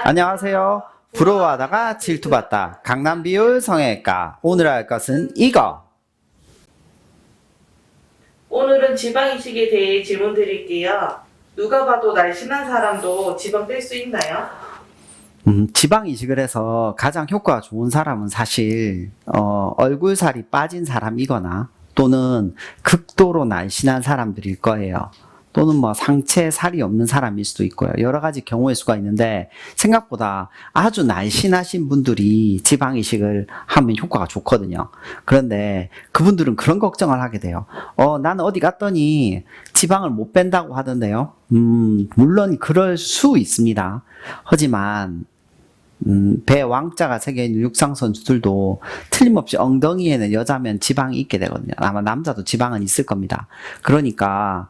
안녕하세요. 부러워하다가 질투받다. 강남 비율 성형외과. 오늘 할 것은 이거. 오늘은 지방 이식에 대해 질문 드릴게요. 누가 봐도 날씬한 사람도 지방 뺄 수 있나요? 지방 이식을 해서 가장 효과가 좋은 사람은 사실 얼굴 살이 빠진 사람이거나 또는 극도로 날씬한 사람들일 거예요. 또는 뭐 상체에 살이 없는 사람일 수도 있고요. 여러 가지 경우일 수가 있는데 생각보다 아주 날씬하신 분들이 지방 이식을 하면 효과가 좋거든요. 그런데 그분들은 그런 걱정을 하게 돼요. 나는 어디 갔더니 지방을 못 뺀다고 하던데요. 물론 그럴 수 있습니다. 하지만 배 왕자가 새겨 있는 육상 선수들도 틀림없이 엉덩이에는 여자면 지방이 있게 되거든요. 아마 남자도 지방은 있을 겁니다. 그러니까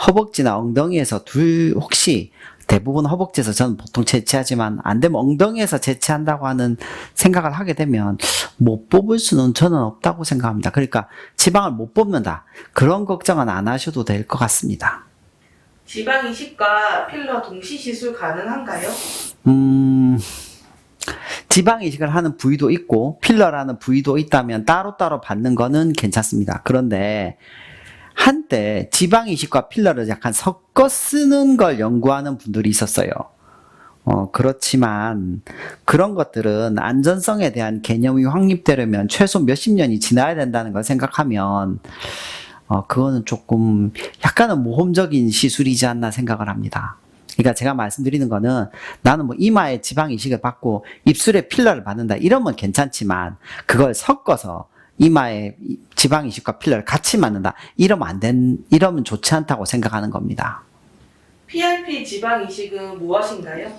허벅지나 엉덩이에서 혹시 대부분 허벅지에서 저는 보통 채취하지만 안 되면 엉덩이에서 채취한다고 하는 생각을 하게 되면 못 뽑을 수는 저는 없다고 생각합니다. 그러니까 지방을 못 뽑는다. 그런 걱정은 안 하셔도 될 것 같습니다. 지방 이식과 필러 동시 시술 가능한가요? 지방 이식을 하는 부위도 있고 필러라는 부위도 있다면 따로따로 받는 거는 괜찮습니다. 그런데 한때 지방 이식과 필러를 약간 섞어 쓰는 걸 연구하는 분들이 있었어요. 그렇지만 그런 것들은 안전성에 대한 개념이 확립되려면 최소 몇십 년이 지나야 된다는 걸 생각하면 그거는 조금 약간은 모험적인 시술이지 않나 생각을 합니다. 그러니까 제가 말씀드리는 거는 나는 뭐 이마에 지방 이식을 받고 입술에 필러를 받는다 이러면 괜찮지만 그걸 섞어서 이마에 지방 이식과 필러를 같이 맞는다 이러면 좋지 않다고 생각하는 겁니다. PRP 지방 이식은 무엇인가요?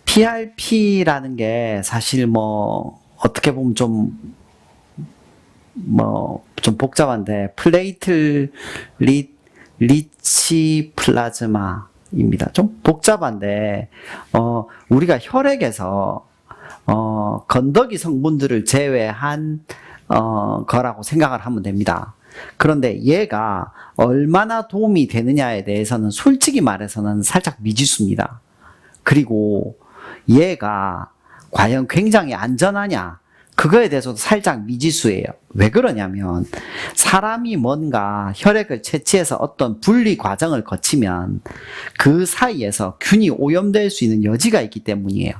PRP라는 게 사실 뭐 어떻게 보면 좀 복잡한데 플레이틀릿 리치 플라즈마입니다. 좀 복잡한데 우리가 혈액에서 건더기 성분들을 제외한 거라고 생각을 하면 됩니다. 그런데 얘가 얼마나 도움이 되느냐에 대해서는 솔직히 말해서는 살짝 미지수입니다. 그리고 얘가 과연 굉장히 안전하냐? 그거에 대해서도 살짝 미지수예요. 왜 그러냐면 사람이 뭔가 혈액을 채취해서 어떤 분리 과정을 거치면 그 사이에서 균이 오염될 수 있는 여지가 있기 때문이에요.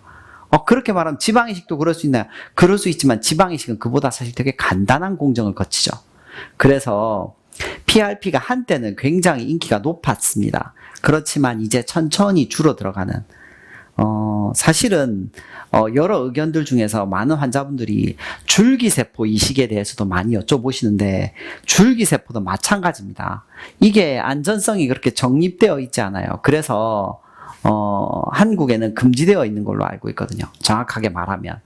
그렇게 말하면 지방이식도 그럴 수 있나요? 그럴 수 있지만 지방이식은 그보다 사실 되게 간단한 공정을 거치죠. 그래서 PRP가 한때는 굉장히 인기가 높았습니다. 그렇지만 이제 천천히 줄어들어가는 사실은 여러 의견들 중에서 많은 환자분들이 줄기세포 이식에 대해서도 많이 여쭤보시는데 줄기세포도 마찬가지입니다. 이게 안전성이 그렇게 정립되어 있지 않아요. 그래서 한국에는 금지되어 있는 걸로 알고 있거든요. 정확하게 말하면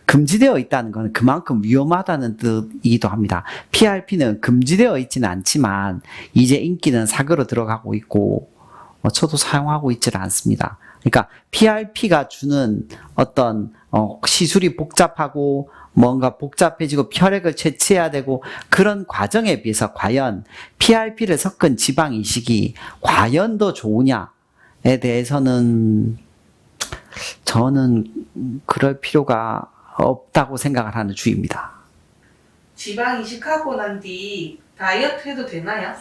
금지되어 있다는 것은 그만큼 위험하다는 뜻이기도 합니다. PRP는 금지되어 있지는 않지만 이제 인기는 사교로 들어가고 있고 저도 사용하고 있지는 않습니다. 그러니까 PRP가 주는 어떤 시술이 복잡하고 뭔가 복잡해지고 혈액을 채취해야 되고 그런 과정에 비해서 과연 PRP를 섞은 지방 이식이 과연 더 좋으냐에 대해서는 저는 그럴 필요가 없다고 생각을 하는 주의입니다. 지방 이식하고 난 뒤 다이어트 해도 되나요?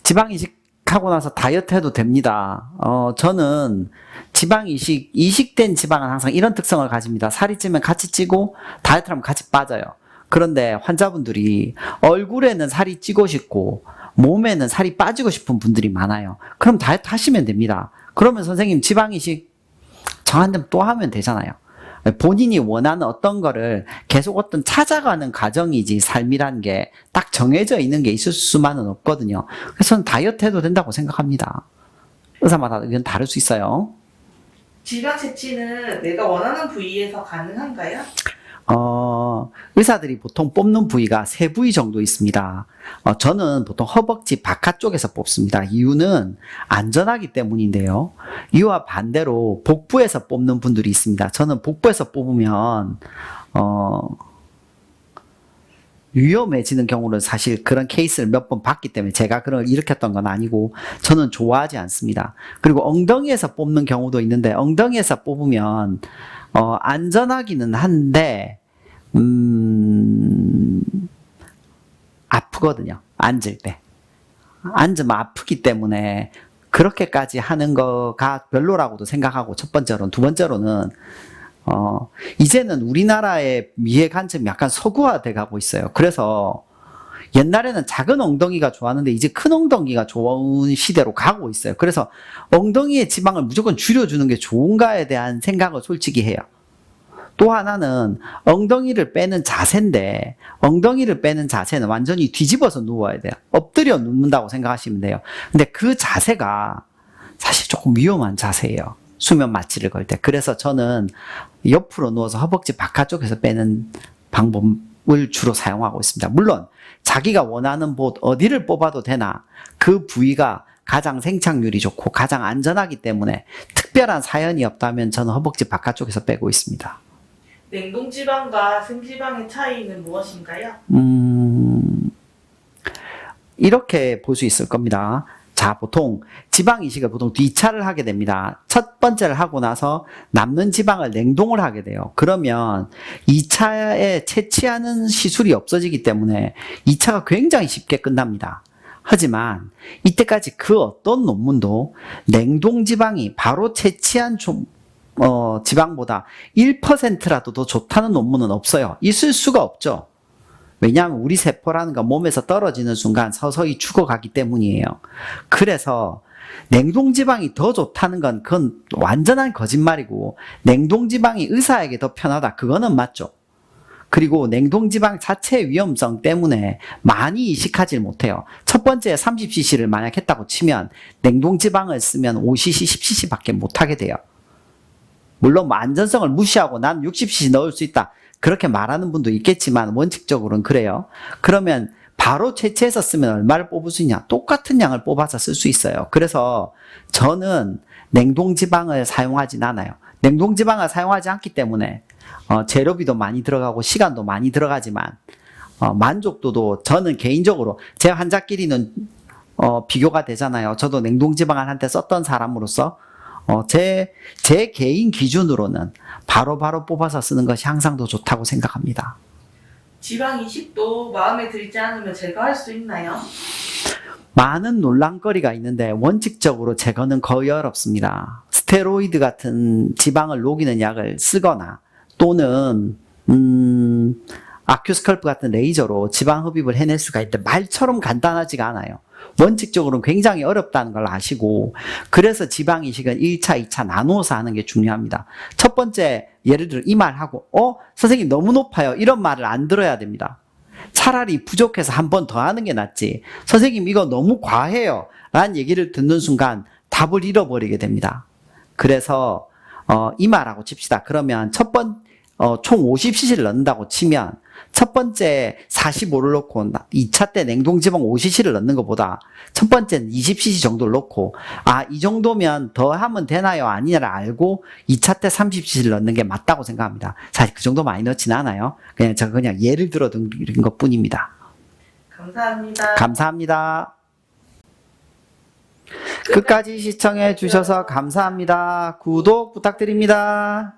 지방 이식하고 나서 다이어트 해도 됩니다. 저는 지방 이식된 지방은 항상 이런 특성을 가집니다. 살이 찌면 같이 찌고 다이어트를 하면 같이 빠져요. 그런데 환자분들이 얼굴에는 살이 찌고 싶고 몸에는 살이 빠지고 싶은 분들이 많아요. 그럼 다이어트 하시면 됩니다. 그러면 선생님 지방 이식 정한다면 또 하면 되잖아요. 본인이 원하는 어떤 거를 계속 어떤 찾아가는 과정이지 삶이라는 게 딱 정해져 있는 게 있을 수만은 없거든요. 그래서 저는 다이어트 해도 된다고 생각합니다. 의사마다 의견 다를 수 있어요. 지방 채취는 내가 원하는 부위에서 가능한가요? 의사들이 보통 뽑는 부위가 세 부위 정도 있습니다. 저는 보통 허벅지 바깥쪽에서 뽑습니다. 이유는 안전하기 때문인데요. 이와 반대로 복부에서 뽑는 분들이 있습니다. 저는 복부에서 뽑으면 위험해지는 경우는 사실 그런 케이스를 몇 번 봤기 때문에 제가 그런 걸 일으켰던 건 아니고 저는 좋아하지 않습니다. 그리고 엉덩이에서 뽑는 경우도 있는데 엉덩이에서 뽑으면 안전하기는 한데 아프거든요. 앉을 때. 앉으면 아프기 때문에 그렇게까지 하는 거가 별로라고도 생각하고 첫 번째로는 두 번째로는 이제는 우리나라의 미의 관점이 약간 서구화돼 가고 있어요. 그래서 옛날에는 작은 엉덩이가 좋았는데 이제 큰 엉덩이가 좋은 시대로 가고 있어요. 그래서 엉덩이의 지방을 무조건 줄여주는 게 좋은가에 대한 생각을 솔직히 해요. 또 하나는 엉덩이를 빼는 자세인데 엉덩이를 빼는 자세는 완전히 뒤집어서 누워야 돼요. 엎드려 눕는다고 생각하시면 돼요. 근데 그 자세가 사실 조금 위험한 자세예요. 수면 마취를 걸 때. 그래서 저는 옆으로 누워서 허벅지 바깥쪽에서 빼는 방법을 주로 사용하고 있습니다. 물론 자기가 원하는 곳 어디를 뽑아도 되나 그 부위가 가장 생착률이 좋고 가장 안전하기 때문에 특별한 사연이 없다면 저는 허벅지 바깥쪽에서 빼고 있습니다. 냉동지방과 생지방의 차이는 무엇인가요? 이렇게 볼 수 있을 겁니다. 자, 보통 지방 이식을 보통 2차를 하게 됩니다. 첫 번째를 하고 나서 남는 지방을 냉동을 하게 돼요. 그러면 2차에 채취하는 시술이 없어지기 때문에 2차가 굉장히 쉽게 끝납니다. 하지만 이때까지 그 어떤 논문도 냉동 지방이 바로 채취한 지방보다 1%라도 더 좋다는 논문은 없어요. 있을 수가 없죠. 왜냐하면 우리 세포라는 건 몸에서 떨어지는 순간 서서히 죽어가기 때문이에요. 그래서 냉동지방이 더 좋다는 건 그건 완전한 거짓말이고 냉동지방이 의사에게 더 편하다. 그거는 맞죠. 그리고 냉동지방 자체의 위험성 때문에 많이 이식하지 못해요. 첫 번째 30cc를 만약 했다고 치면 냉동지방을 쓰면 5cc, 10cc 밖에 못하게 돼요. 물론 뭐 안전성을 무시하고 난 60cc 넣을 수 있다. 그렇게 말하는 분도 있겠지만 원칙적으로는 그래요. 그러면 바로 채취해서 쓰면 얼마를 뽑을 수 있냐? 똑같은 양을 뽑아서 쓸 수 있어요. 그래서 저는 냉동지방을 사용하진 않아요. 냉동지방을 사용하지 않기 때문에 재료비도 많이 들어가고 시간도 많이 들어가지만 만족도도 저는 개인적으로 제 환자끼리는 비교가 되잖아요. 저도 냉동지방을 한때 썼던 사람으로서 제 개인 기준으로는 바로바로 뽑아서 쓰는 것이 항상 더 좋다고 생각합니다. 지방 이식도 마음에 들지 않으면 제거할 수 있나요? 많은 논란거리가 있는데 원칙적으로 제거는 거의 어렵습니다. 스테로이드 같은 지방을 녹이는 약을 쓰거나 또는 아큐스컬프 같은 레이저로 지방 흡입을 해낼 수가 있는데 말처럼 간단하지가 않아요. 원칙적으로는 굉장히 어렵다는 걸 아시고 그래서 지방 이식은 1차, 2차 나누어서 하는 게 중요합니다. 첫 번째 예를 들어 이 말하고 선생님 너무 높아요. 이런 말을 안 들어야 됩니다. 차라리 부족해서 한 번 더 하는 게 낫지. 선생님 이거 너무 과해요. 라는 얘기를 듣는 순간 답을 잃어버리게 됩니다. 그래서 이 말하고 칩시다. 그러면 총 50cc를 넣는다고 치면 첫 번째 45를 넣고 2차 때 냉동지방 50cc를 넣는 것보다 첫 번째는 20cc 정도를 넣고 이 정도면 더 하면 되나요? 아니냐를 알고 2차 때 30cc를 넣는 게 맞다고 생각합니다. 사실 그 정도 많이 넣진 않아요. 제가 그냥 예를 들어 드린 것 뿐입니다. 감사합니다. 감사합니다. 끝까지 시청해 주셔서 감사합니다. 구독 부탁드립니다.